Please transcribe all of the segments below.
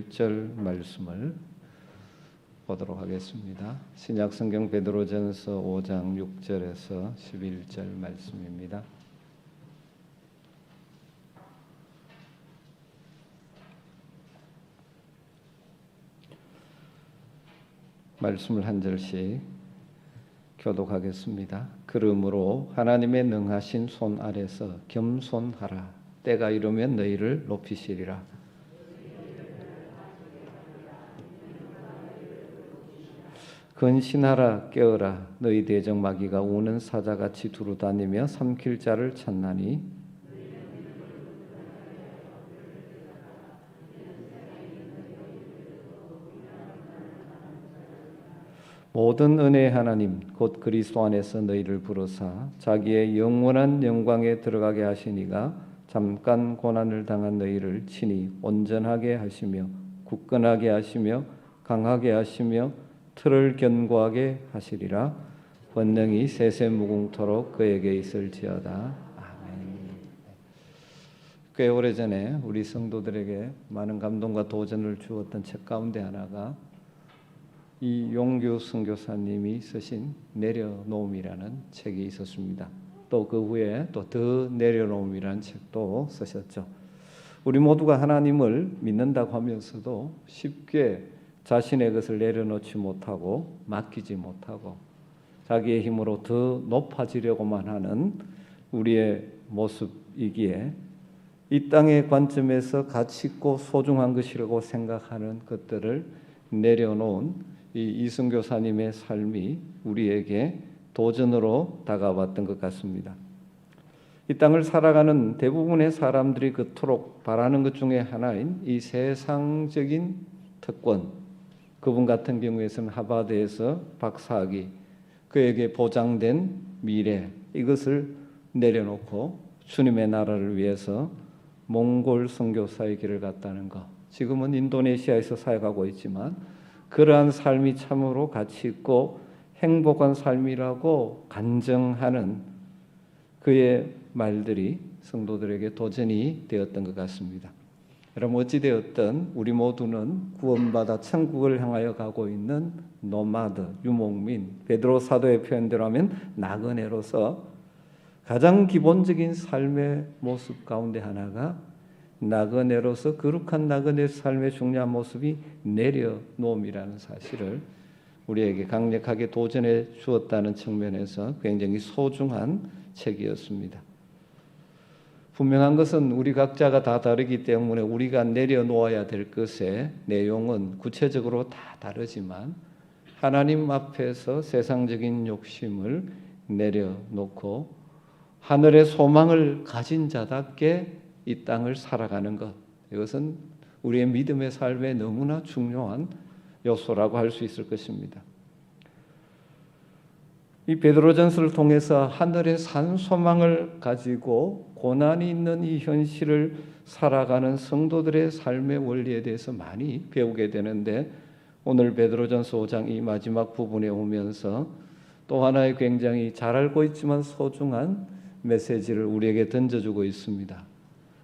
11절 말씀을 보도록 하겠습니다. 신약성경 베드로전서 5장 6절에서 11절 말씀입니다. 말씀을 한 절씩 교독하겠습니다. 그러므로 하나님의 능하신 손 아래서 겸손하라. 때가 이르면 너희를 높이시리라. 근신하라. 깨어라. 너희 대적 마귀가 우는 사자같이 두루다니며 삼킬 자를 찾나니 모든 은혜의 하나님 곧 그리스도 안에서 너희를 부르사 자기의 영원한 영광에 들어가게 하시니가 잠깐 고난을 당한 너희를 친히 온전하게 하시며 굳건하게 하시며 강하게 하시며 틀을 견고하게 하시리라. 권능이 세세무궁토록 그에게 있을지어다. 아멘. 꽤 오래전에 우리 성도들에게 많은 감동과 도전을 주었던 책 가운데 하나가 이용규 선교사님이 쓰신 내려놓음이라는 책이 있었습니다. 또 그 후에 또 더 내려놓음이라는 책도 쓰셨죠. 우리 모두가 하나님을 믿는다고 하면서도 쉽게 자신의 것을 내려놓지 못하고 맡기지 못하고 자기의 힘으로 더 높아지려고만 하는 우리의 모습이기에 이 땅의 관점에서 가치 있고 소중한 것이라고 생각하는 것들을 내려놓은 이 이승교사님의 삶이 우리에게 도전으로 다가왔던 것 같습니다. 이 땅을 살아가는 대부분의 사람들이 그토록 바라는 것 중에 하나인 이 세상적인 특권, 그분 같은 경우에서는 하버드에서 박사학위, 그에게 보장된 미래, 이것을 내려놓고 주님의 나라를 위해서 몽골 선교사의 길을 갔다는 것. 지금은 인도네시아에서 사역하고 있지만 그러한 삶이 참으로 가치 있고 행복한 삶이라고 간증하는 그의 말들이 성도들에게 도전이 되었던 것 같습니다. 여러분 어찌되었든 우리 모두는 구원받아 천국을 향하여 가고 있는 노마드, 유목민, 베드로 사도의 표현대로 하면 나그네로서 가장 기본적인 삶의 모습 가운데 하나가 나그네로서 거룩한 나그네 삶의 중요한 모습이 내려놓음이라는 사실을 우리에게 강력하게 도전해 주었다는 측면에서 굉장히 소중한 책이었습니다. 분명한 것은 우리 각자가 다 다르기 때문에 우리가 내려놓아야 될 것의 내용은 구체적으로 다 다르지만 하나님 앞에서 세상적인 욕심을 내려놓고 하늘의 소망을 가진 자답게 이 땅을 살아가는 것, 이것은 우리의 믿음의 삶에 너무나 중요한 요소라고 할 수 있을 것입니다. 이 베드로전서를 통해서 하늘의 산 소망을 가지고 고난이 있는 이 현실을 살아가는 성도들의 삶의 원리에 대해서 많이 배우게 되는데 오늘 베드로전서 5장 이 마지막 부분에 오면서 또 하나의 굉장히 잘 알고 있지만 소중한 메시지를 우리에게 던져주고 있습니다.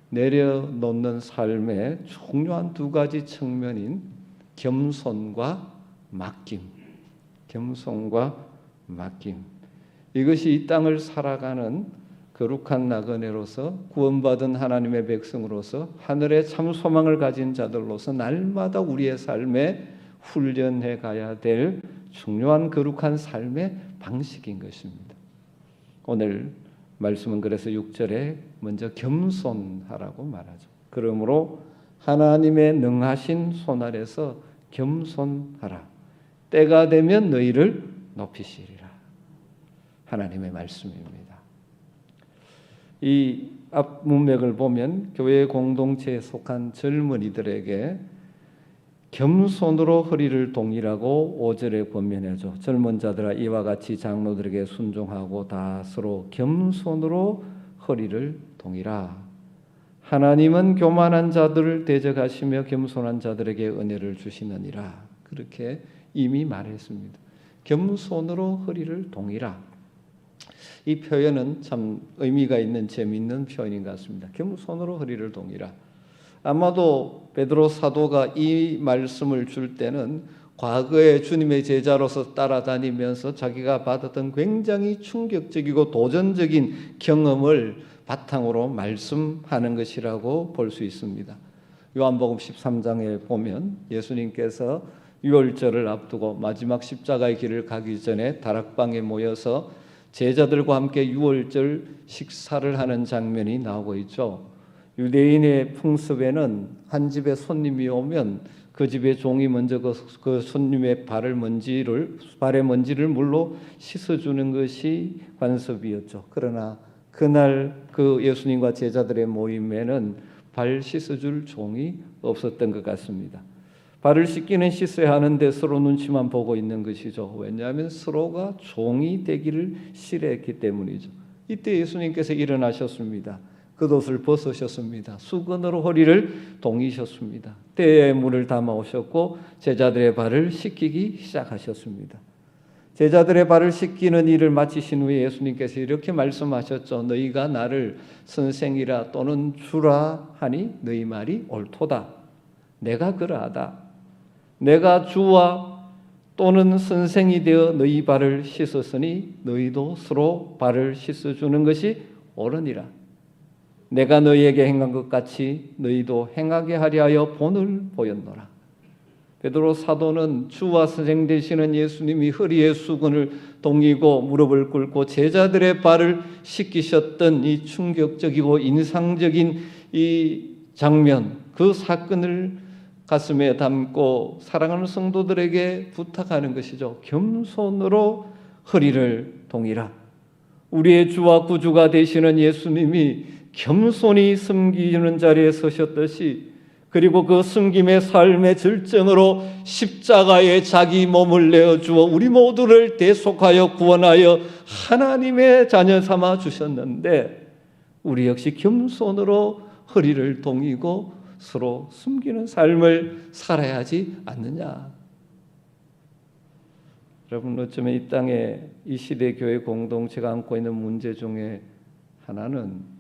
내려놓는 삶의 중요한 두 가지 측면인 겸손과 맡김. 겸손과 맡김. 이것이 이 땅을 살아가는 거룩한 나그네로서 구원받은 하나님의 백성으로서 하늘의 참 소망을 가진 자들로서 날마다 우리의 삶에 훈련해 가야 될 중요한 거룩한 삶의 방식인 것입니다. 오늘 말씀은 그래서 6절에 먼저 겸손하라고 말하죠. 그러므로 하나님의 능하신 손 아래서 겸손하라. 때가 되면 너희를 높이시리라. 하나님의 말씀입니다. 이 앞 문맥을 보면 교회 공동체에 속한 젊은이들에게 겸손으로 허리를 동이라고 5절에 권면하죠. 젊은 자들아 이와 같이 장로들에게 순종하고 다 서로 겸손으로 허리를 동이라. 하나님은 교만한 자들을 대적하시며 겸손한 자들에게 은혜를 주시느니라. 그렇게 이미 말했습니다. 겸손으로 허리를 동이라. 이 표현은 참 의미가 있는 재미있는 표현인 것 같습니다. 겸손으로 허리를 동이라. 아마도 베드로 사도가 이 말씀을 줄 때는 과거에 주님의 제자로서 따라다니면서 자기가 받았던 굉장히 충격적이고 도전적인 경험을 바탕으로 말씀하는 것이라고 볼 수 있습니다. 요한복음 13장에 보면 예수님께서 유월절을 앞두고 마지막 십자가의 길을 가기 전에 다락방에 모여서 제자들과 함께 유월절 식사를 하는 장면이 나오고 있죠. 유대인의 풍습에는 한 집에 손님이 오면 그 집의 종이 먼저 그 손님의 발의 먼지를 물로 씻어주는 것이 관습이었죠. 그러나 그날 그 예수님과 제자들의 모임에는 발 씻어줄 종이 없었던 것 같습니다. 발을 씻기는 씻어야 하는데 서로 눈치만 보고 있는 것이죠. 왜냐하면 서로가 종이 되기를 싫어했기 때문이죠. 이때 예수님께서 일어나셨습니다. 겉옷을 벗으셨습니다. 수건으로 허리를 동이셨습니다. 때에 물을 담아 오셨고 제자들의 발을 씻기기 시작하셨습니다. 제자들의 발을 씻기는 일을 마치신 후에 예수님께서 이렇게 말씀하셨죠. 너희가 나를 선생이라 또는 주라 하니 너희 말이 옳도다. 내가 그러하다. 내가 주와 또는 선생이 되어 너희 발을 씻었으니 너희도 서로 발을 씻어주는 것이 옳으니라. 내가 너희에게 행한 것 같이 너희도 행하게 하려 하여 본을 보였노라. 베드로 사도는 주와 선생 되시는 예수님이 허리에 수건을 동이고 무릎을 꿇고 제자들의 발을 씻기셨던 이 충격적이고 인상적인 이 장면, 그 사건을 가슴에 담고 사랑하는 성도들에게 부탁하는 것이죠. 겸손으로 허리를 동이라. 우리의 주와 구주가 되시는 예수님이 겸손히 섬기는 자리에 서셨듯이, 그리고 그 섬김의 삶의 절정으로 십자가에 자기 몸을 내어주어 우리 모두를 대속하여 구원하여 하나님의 자녀 삼아 주셨는데 우리 역시 겸손으로 허리를 동이고 서로 숨기는 삶을 살아야 하지 않느냐. 여러분, 어쩌면 이 땅에 이 시대 교회 공동체가 안고 있는 문제 중에 하나는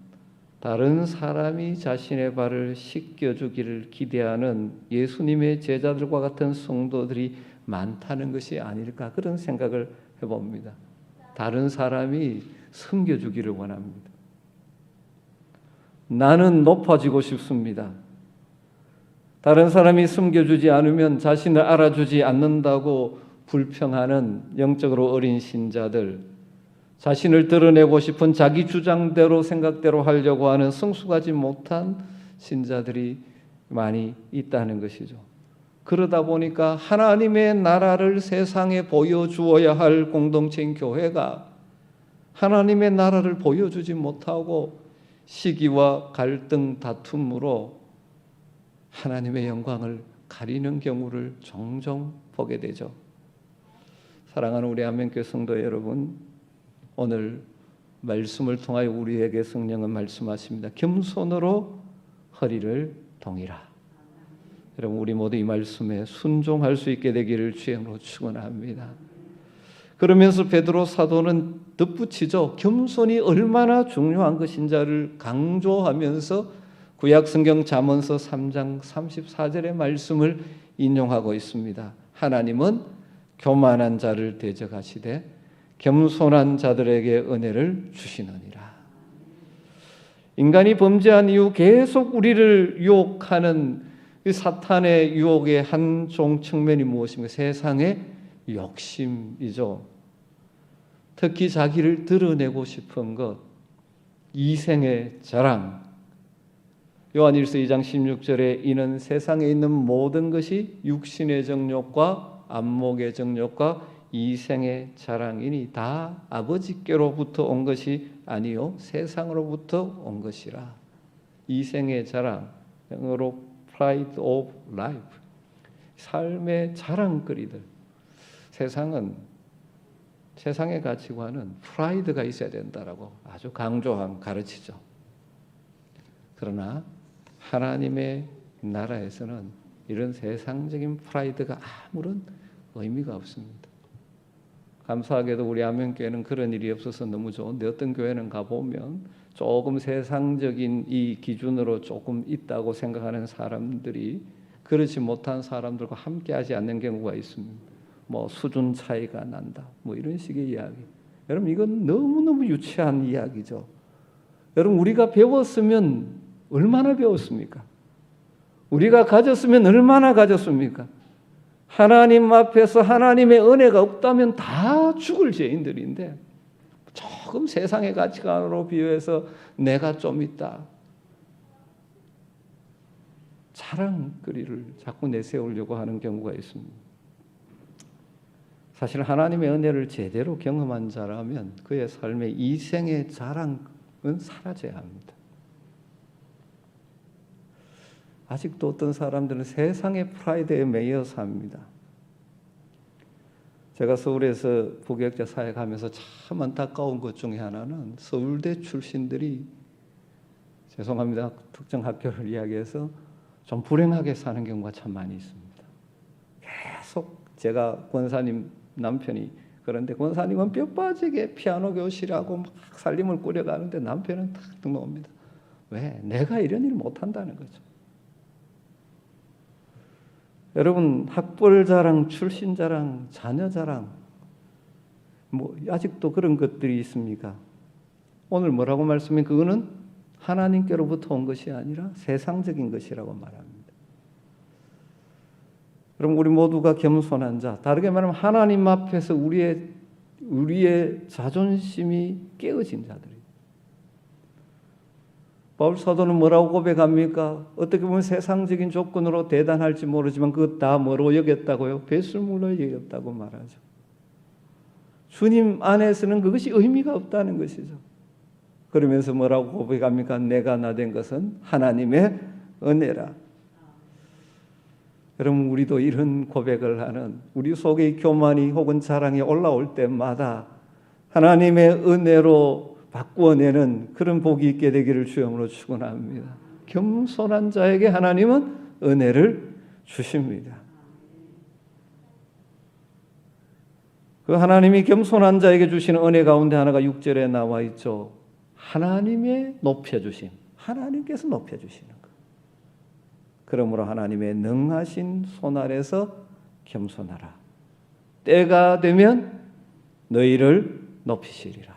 다른 사람이 자신의 발을 씻겨주기를 기대하는 예수님의 제자들과 같은 성도들이 많다는 것이 아닐까, 그런 생각을 해봅니다. 다른 사람이 섬겨주기를 원합니다. 나는 높아지고 싶습니다. 다른 사람이 섬겨주지 않으면 자신을 알아주지 않는다고 불평하는 영적으로 어린 신자들, 자신을 드러내고 싶은 자기 주장대로 생각대로 하려고 하는 성숙하지 못한 신자들이 많이 있다는 것이죠. 그러다 보니까 하나님의 나라를 세상에 보여주어야 할 공동체인 교회가 하나님의 나라를 보여주지 못하고 시기와 갈등, 다툼으로 하나님의 영광을 가리는 경우를 종종 보게 되죠. 사랑하는 우리 한명교회 성도 여러분, 오늘 말씀을 통하여 우리에게 성령은 말씀하십니다. 겸손으로 허리를 동이라. 여러분, 우리 모두 이 말씀에 순종할 수 있게 되기를 주님으로 축원합니다. 그러면서 베드로 사도는 덧붙이죠. 겸손이 얼마나 중요한 것인지를 강조하면서 구약 성경 잠언서 3장 34절의 말씀을 인용하고 있습니다. 하나님은 교만한 자를 대적하시되 겸손한 자들에게 은혜를 주시느니라. 인간이 범죄한 이후 계속 우리를 유혹하는 이 사탄의 유혹의 한 종 측면이 무엇입니까? 세상의 욕심이죠. 특히 자기를 드러내고 싶은 것, 이생의 자랑. 요한일서 2장 16절에 이는 세상에 있는 모든 것이 육신의 정욕과 안목의 정욕과 이생의 자랑이니 다 아버지께로부터 온 것이 아니요 세상으로부터 온 것이라. 이생의 자랑, 영어로 pride of life, 삶의 자랑거리들. 세상의 가치관은 프라이드가 있어야 된다라고 아주 강조한 가르치죠. 그러나 하나님의 나라에서는 이런 세상적인 프라이드가 아무런 의미가 없습니다. 감사하게도 우리 한명교회는 그런 일이 없어서 너무 좋은데, 어떤 교회는 가보면 조금 세상적인 이 기준으로 조금 있다고 생각하는 사람들이 그렇지 못한 사람들과 함께하지 않는 경우가 있습니다. 뭐 수준 차이가 난다, 뭐 이런 식의 이야기. 여러분 이건 너무너무 유치한 이야기죠. 여러분 우리가 배웠으면 얼마나 배웠습니까? 우리가 가졌으면 얼마나 가졌습니까? 하나님 앞에서 하나님의 은혜가 없다면 다 죽을 죄인들인데 조금 세상의 가치관으로 비유해서 내가 좀 있다, 자랑거리를 자꾸 내세우려고 하는 경우가 있습니다. 사실 하나님의 은혜를 제대로 경험한 자라면 그의 삶의 이생의 자랑은 사라져야 합니다. 아직도 어떤 사람들은 세상의 프라이드에 매여 삽니다. 제가 서울에서 부교육자 사역하면서 참 안타까운 것 중에 하나는 서울대 출신들이, 죄송합니다, 특정 학교를 이야기해서 좀 불행하게 사는 경우가 참 많이 있습니다. 계속 제가 권사님 남편이 그런데 권사님은 뼈 빠지게 피아노 교실하고 막 살림을 꾸려가는데 남편은 탁 등록합니다. 왜? 내가 이런 일 못한다는 거죠. 여러분 학벌 자랑, 출신 자랑, 자녀 자랑, 뭐 아직도 그런 것들이 있습니까? 오늘 뭐라고 말씀해? 그거는 하나님께로부터 온 것이 아니라 세상적인 것이라고 말합니다. 여러분 우리 모두가 겸손한 자, 다르게 말하면 하나님 앞에서 우리의 자존심이 깨어진 자들이. 바울 사도는 뭐라고 고백합니까? 어떻게 보면 세상적인 조건으로 대단할지 모르지만 그것 다 뭐로 여겼다고요? 배설물로 여겼다고 말하죠. 주님 안에서는 그것이 의미가 없다는 것이죠. 그러면서 뭐라고 고백합니까? 내가 나 된 것은 하나님의 은혜라. 여러분 우리도 이런 고백을 하는, 우리 속의 교만이 혹은 자랑이 올라올 때마다 하나님의 은혜로 바꾸어내는 그런 복이 있게 되기를 주님으로 축원합니다. 겸손한 자에게 하나님은 은혜를 주십니다. 그 하나님이 겸손한 자에게 주시는 은혜 가운데 하나가 6절에 나와 있죠. 하나님의 높여주심, 하나님께서 높여주시는 것. 그러므로 하나님의 능하신 손 아래서 겸손하라. 때가 되면 너희를 높이시리라.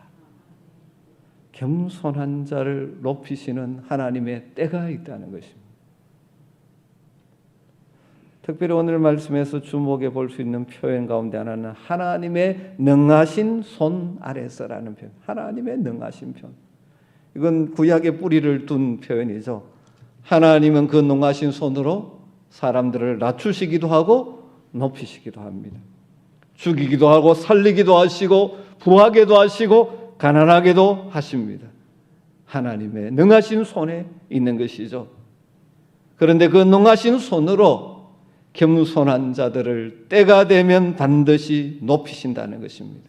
겸손한 자를 높이시는 하나님의 때가 있다는 것입니다. 특별히 오늘 말씀에서 주목해 볼 수 있는 표현 가운데 하나는 하나님의 능하신 손 아래서라는 표현. 하나님의 능하신 표현. 이건 구약의 뿌리를 둔 표현이죠. 하나님은 그 능하신 손으로 사람들을 낮추시기도 하고 높이시기도 합니다. 죽이기도 하고 살리기도 하시고 부하게도 하시고 가난하게도 하십니다. 하나님의 능하신 손에 있는 것이죠. 그런데 그 능하신 손으로 겸손한 자들을 때가 되면 반드시 높이신다는 것입니다.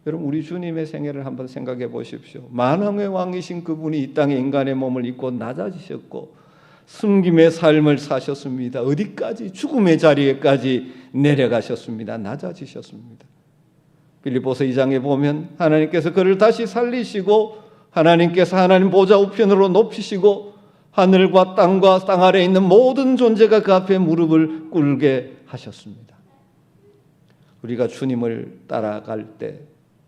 여러분 우리 주님의 생애를 한번 생각해 보십시오. 만왕의 왕이신 그분이 이 땅에 인간의 몸을 입고 낮아지셨고 숨김의 삶을 사셨습니다. 어디까지? 죽음의 자리에까지 내려가셨습니다. 낮아지셨습니다. 빌립보서 2장에 보면 하나님께서 그를 다시 살리시고 하나님께서 하나님 보좌 우편으로 높이시고 하늘과 땅 아래 있는 모든 존재가 그 앞에 무릎을 꿇게 하셨습니다. 우리가 주님을 따라갈 때,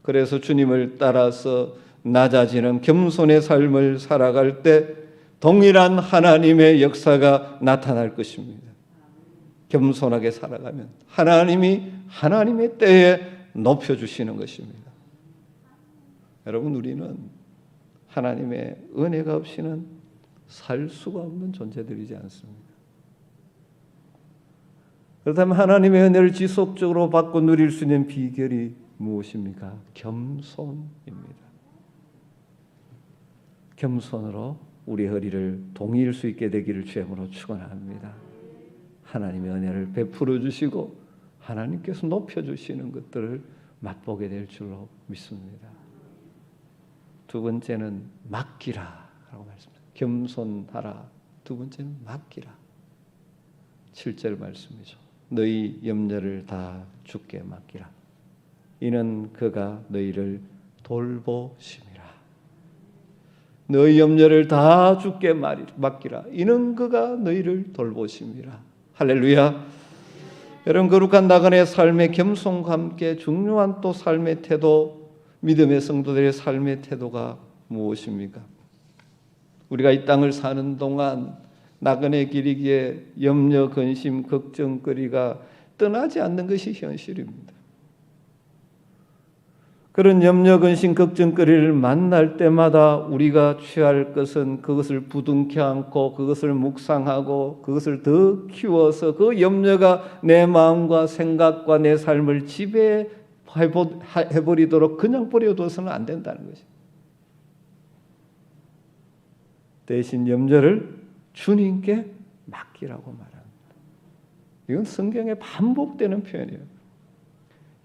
그래서 주님을 따라서 낮아지는 겸손의 삶을 살아갈 때 동일한 하나님의 역사가 나타날 것입니다. 겸손하게 살아가면 하나님이 하나님의 때에 높여주시는 것입니다. 여러분 우리는 하나님의 은혜가 없이는 살 수가 없는 존재들이지 않습니다. 그렇다면 하나님의 은혜를 지속적으로 받고 누릴 수 있는 비결이 무엇입니까? 겸손입니다. 겸손으로 우리 허리를 동일 수 있게 되기를 주님으로 축원합니다. 하나님의 은혜를 베풀어 주시고 하나님께서 높여주시는 것들을 맛보게 될 줄로 믿습니다. 두 번째는 맡기라라고 말씀합니다. 겸손하라. 두 번째는 맡기라. 7절 말씀이죠. 너희 염려를 다 주께 맡기라. 이는 그가 너희를 돌보심이라. 너희 염려를 다 주께 맡기라. 이는 그가 너희를 돌보심이라. 할렐루야. 여러분, 거룩한 나그네의 삶의 겸손과 함께 중요한 또 삶의 태도, 믿음의 성도들의 삶의 태도가 무엇입니까? 우리가 이 땅을 사는 동안 나그네 길이기에 염려, 근심, 걱정거리가 떠나지 않는 것이 현실입니다. 그런 염려, 근심, 걱정거리를 만날 때마다 우리가 취할 것은 그것을 부둥켜 안고 그것을 묵상하고 그것을 더 키워서 그 염려가 내 마음과 생각과 내 삶을 지배해버리도록 그냥 버려둬서는 안 된다는 것입니다. 대신 염려를 주님께 맡기라고 말합니다. 이건 성경에 반복되는 표현이에요.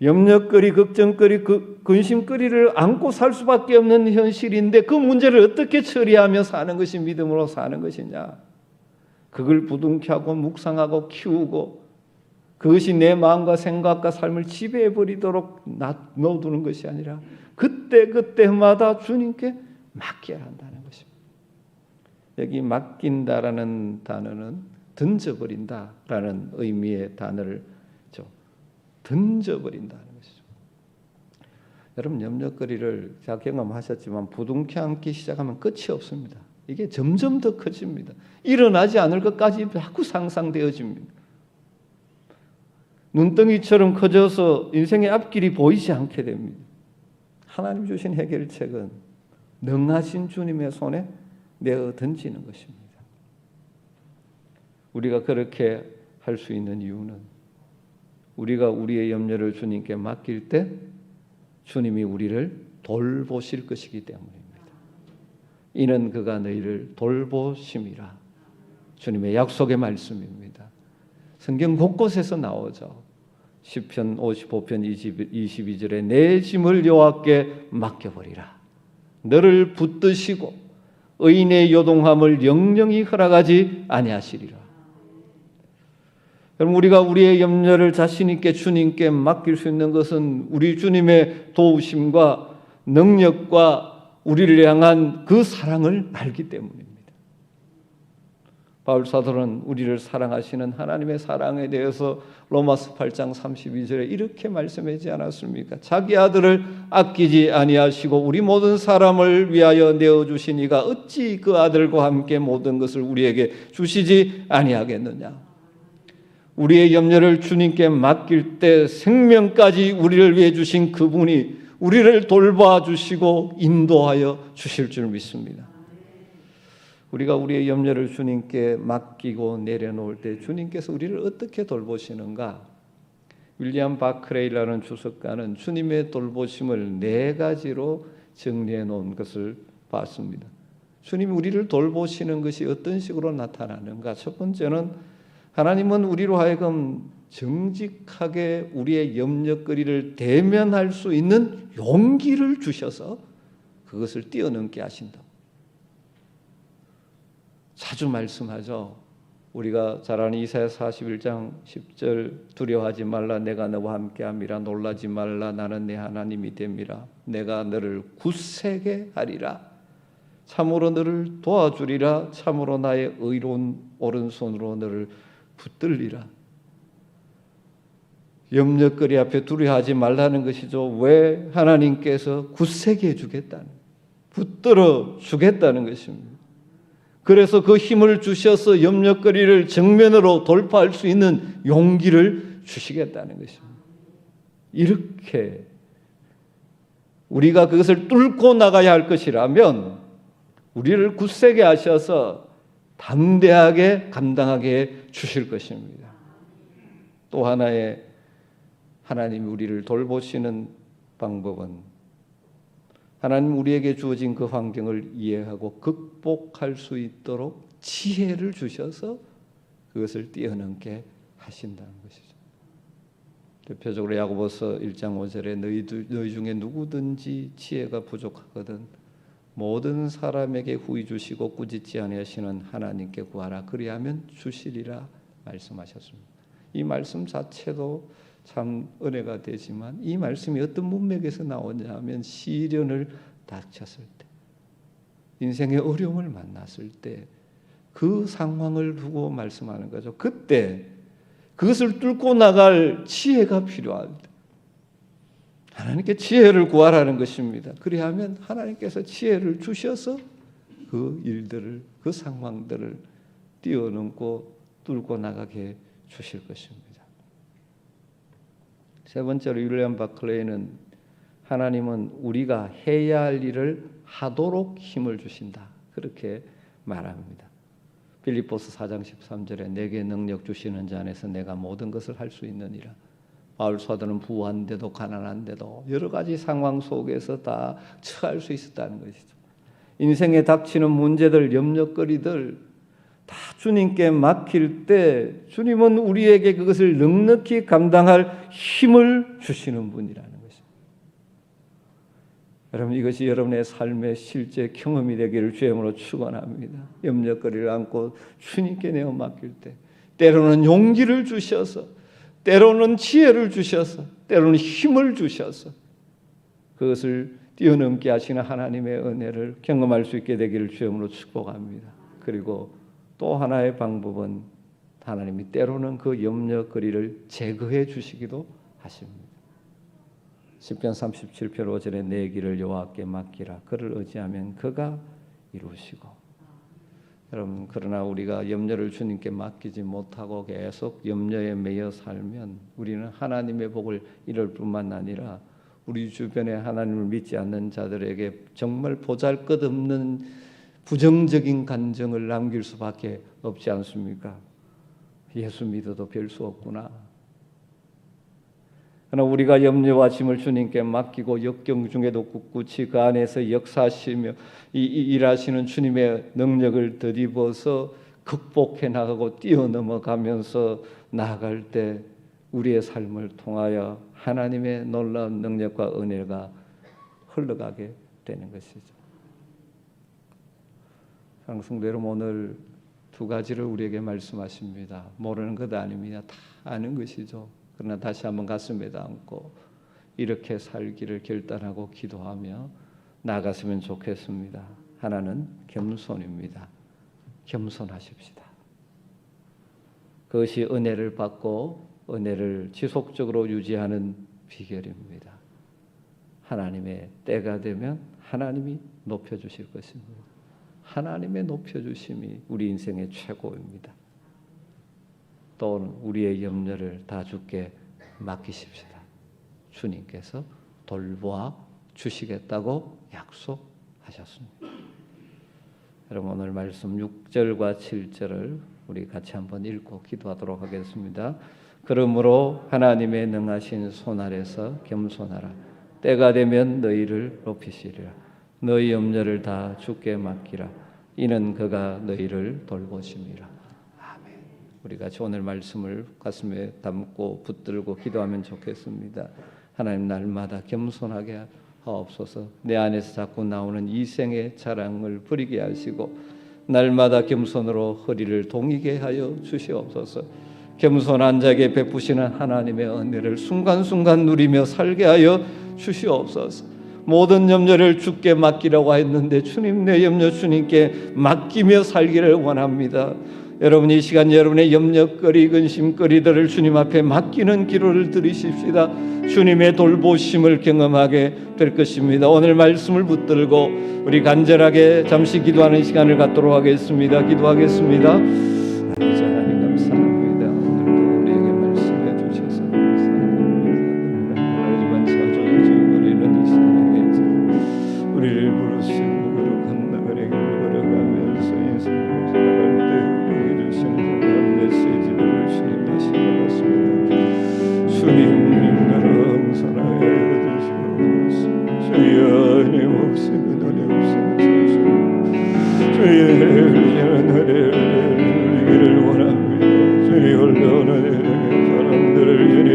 염려거리, 걱정거리, 근심거리를 안고 살 수밖에 없는 현실인데 그 문제를 어떻게 처리하며 사는 것이 믿음으로 사는 것이냐? 그걸 부둥켜 하고 묵상하고 키우고 그것이 내 마음과 생각과 삶을 지배해버리도록 넣어두는 것이 아니라 그때마다 주님께 맡겨야 한다는 것입니다. 여기 맡긴다라는 단어는 던져버린다라는 의미의 단어를 던져버린다는 것이죠. 여러분, 염려거리를 제가 경험하셨지만 부둥켜 안기 시작하면 끝이 없습니다. 이게 점점 더 커집니다. 일어나지 않을 것까지 자꾸 상상되어집니다. 눈덩이처럼 커져서 인생의 앞길이 보이지 않게 됩니다. 하나님 주신 해결책은 능하신 주님의 손에 내어 던지는 것입니다. 우리가 그렇게 할 수 있는 이유는 우리가 우리의 염려를 주님께 맡길 때 주님이 우리를 돌보실 것이기 때문입니다. 이는 그가 너희를 돌보심이라. 주님의 약속의 말씀입니다. 성경 곳곳에서 나오죠. 시편 55편 22절에 내 짐을 여호와께 맡겨버리라. 너를 붙드시고 의인의 요동함을 영영히 허락하지 아니하시리라. 여러분, 우리가 우리의 염려를 자신 있게 주님께 맡길 수 있는 것은 우리 주님의 도우심과 능력과 우리를 향한 그 사랑을 알기 때문입니다. 바울 사도는 우리를 사랑하시는 하나님의 사랑에 대해서 로마서 8장 32절에 이렇게 말씀하지 않았습니까? 자기 아들을 아끼지 아니하시고 우리 모든 사람을 위하여 내어주신 이가 어찌 그 아들과 함께 모든 것을 우리에게 주시지 아니하겠느냐? 우리의 염려를 주님께 맡길 때 생명까지 우리를 위해 주신 그분이 우리를 돌봐주시고 인도하여 주실 줄 믿습니다. 우리가 우리의 염려를 주님께 맡기고 내려놓을 때 주님께서 우리를 어떻게 돌보시는가? 윌리엄 바크레이라는 주석가는 주님의 돌보심을 4가지로 정리해 놓은 것을 봤습니다. 주님이 우리를 돌보시는 것이 어떤 식으로 나타나는가? 첫 번째는 하나님은 우리로 하여금 정직하게 우리의 염려거리를 대면할 수 있는 용기를 주셔서 그것을 뛰어넘게 하신다. 자주 말씀하죠. 우리가 잘 아는 이사야 41장 10절 두려워하지 말라 내가 너와 함께함이라 놀라지 말라 나는 내 하나님이 됨이라 내가 너를 굳세게 하리라 참으로 너를 도와주리라 참으로 나의 의로운 오른손으로 너를 붙들리라. 염려거리 앞에 두려워하지 말라는 것이죠. 왜? 하나님께서 굳세게 해주겠다는, 붙들어 주겠다는 것입니다. 그래서 그 힘을 주셔서 염려거리를 정면으로 돌파할 수 있는 용기를 주시겠다는 것입니다. 이렇게 우리가 그것을 뚫고 나가야 할 것이라면 우리를 굳세게 하셔서 담대하게 감당하게 주실 것입니다. 또 하나의 하나님이 우리를 돌보시는 방법은 하나님 우리에게 주어진 그 환경을 이해하고 극복할 수 있도록 지혜를 주셔서 그것을 뛰어넘게 하신다는 것이죠. 대표적으로 야고보서 1장 5절에 너희 중에 누구든지 지혜가 부족하거든 모든 사람에게 후히 주시고 꾸짖지 아니하시는 하나님께 구하라 그리하면 주시리라 말씀하셨습니다. 이 말씀 자체도 참 은혜가 되지만 이 말씀이 어떤 문맥에서 나오냐 하면 시련을 닥쳤을 때 인생의 어려움을 만났을 때 그 상황을 두고 말씀하는 거죠. 그때 그것을 뚫고 나갈 지혜가 필요합니다. 하나님께 지혜를 구하라는 것입니다. 그리하면 하나님께서 지혜를 주셔서 그 일들을, 그 상황들을 뛰어넘고 뚫고 나가게 주실 것입니다. 세 번째로 윌리엄 바클레이는 하나님은 우리가 해야 할 일을 하도록 힘을 주신다, 그렇게 말합니다. 빌립보서 4장 13절에 내게 능력 주시는 자 안에서 내가 모든 것을 할 수 있느니라. 바울 사도는 부한데도 가난한데도 여러 가지 상황 속에서 다 처할 수 있었다는 것이죠. 인생에 닥치는 문제들, 염려거리들 다 주님께 맡길 때 주님은 우리에게 그것을 넉넉히 감당할 힘을 주시는 분이라는 것입니다. 여러분, 이것이 여러분의 삶의 실제 경험이 되기를 주님으로 축원합니다. 염려거리를 안고 주님께 내어 맡길 때 때로는 용기를 주셔서, 때로는 지혜를 주셔서, 때로는 힘을 주셔서 그것을 뛰어넘게 하시는 하나님의 은혜를 경험할 수 있게 되기를 주님으로 축복합니다. 그리고 또 하나의 방법은 하나님이 때로는 그 염려거리를 제거해 주시기도 하십니다. 시편 37편 5절에 내 길을 여호와께 맡기라. 그를 의지하면 그가 이루시고. 여러분, 그러나 우리가 염려를 주님께 맡기지 못하고 계속 염려에 매여 살면 우리는 하나님의 복을 잃을 뿐만 아니라 우리 주변에 하나님을 믿지 않는 자들에게 정말 보잘것없는 부정적인 감정을 남길 수밖에 없지 않습니까? 예수 믿어도 별 수 없구나. 그러나 우리가 염려와 짐을 주님께 맡기고 역경 중에도 꿋꿋이 그 안에서 역사하시며 일하시는 주님의 능력을 덧입어서 극복해 나가고 뛰어넘어가면서 나아갈 때 우리의 삶을 통하여 하나님의 놀라운 능력과 은혜가 흘러가게 되는 것이죠. 사랑성도 여러분, 오늘 두 가지를 우리에게 말씀하십니다. 모르는 것 아닙니다. 다 아는 것이죠. 그러나 다시 한번 가슴에 안고 이렇게 살기를 결단하고 기도하며 나아갔으면 좋겠습니다. 하나는 겸손입니다. 겸손하십시다. 그것이 은혜를 받고 은혜를 지속적으로 유지하는 비결입니다. 하나님의 때가 되면 하나님이 높여주실 것입니다. 하나님의 높여주심이 우리 인생의 최고입니다. 또 우리의 염려를 다 주께 맡기십시다. 주님께서 돌보아 주시겠다고 약속하셨습니다. 여러분, 오늘 말씀 6절과 7절을 우리 같이 한번 읽고 기도하도록 하겠습니다. 그러므로 하나님의 능하신 손 아래서 겸손하라. 때가 되면 너희를 높이시리라. 너희 염려를 다 주께 맡기라. 이는 그가 너희를 돌보심이라. 아멘. 우리 같이 오늘 말씀을 가슴에 담고 붙들고 기도하면 좋겠습니다. 하나님, 날마다 겸손하게 하옵소서. 내 안에서 자꾸 나오는 이생의 자랑을 버리게 하시고 날마다 겸손으로 허리를 동이게 하여 주시옵소서. 겸손한 자에게 베푸시는 하나님의 은혜를 순간순간 누리며 살게 하여 주시옵소서. 모든 염려를 주께 맡기라고 했는데 주님, 내 염려 주님께 맡기며 살기를 원합니다. 여러분, 이 시간 여러분의 염려거리, 근심거리들을 주님 앞에 맡기는 기도를 드리십시다. 주님의 돌보심을 경험하게 될 것입니다. 오늘 말씀을 붙들고 우리 간절하게 잠시 기도하는 시간을 갖도록 하겠습니다. 기도하겠습니다. 아버지 하나님, 감사합니다. 오늘도 우리에게 말씀해 주셔서 감사합니다. 하나님만 찾아주시는 이 시간에 우리를 부르시고 거룩한 나그네 길을 걸어가면서 인생을 살아갈 때 우리에게 주시는 중요한 메시지를 주님 다시 받았습니다. 주님, 나를 항상 주시옵소서. 주여, 내 목숨은 은혜 없음을 주시옵소서. 주의 은혜를 누리기를 원합니다. 주님, 홀로는 사람들을 주님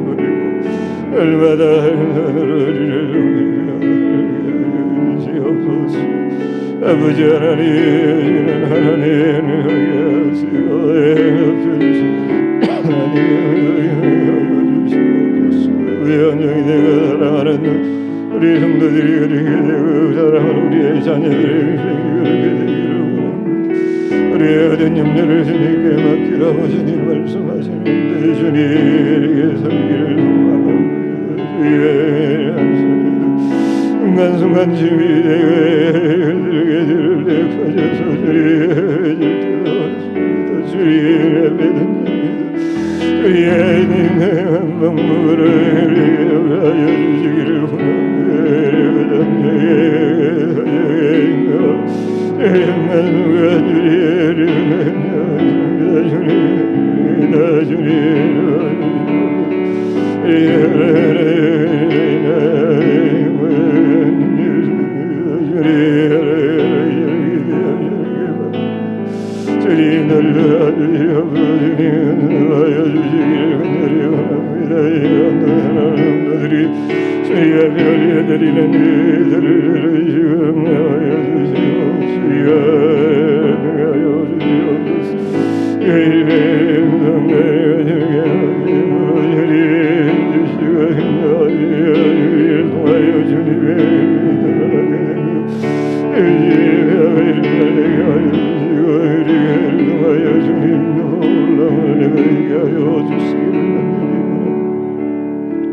버리고 얼마나 하늘을 누리기를 주시옵소서. 아버지 하나님, 주는 하나님을 위하시고 주시옵소서. 하나님을 주시옵소서. 위원장이 내가 사랑하는 우리 성도들이 그렇게 되고 사랑하는 우리의 자녀들이 염려를 주님께 맡기라고 주님 말씀하시는데 주님에게 살기를 소망합니다. 주의 안습니다. 순간순간 짐이 내게 흔들게 들에 커져서 주님의 질 때도 왔습니다. 주님의 믿은 자입니다. 주의 인생한 방법을 알려 주시기를 원합니다. 주님의 주님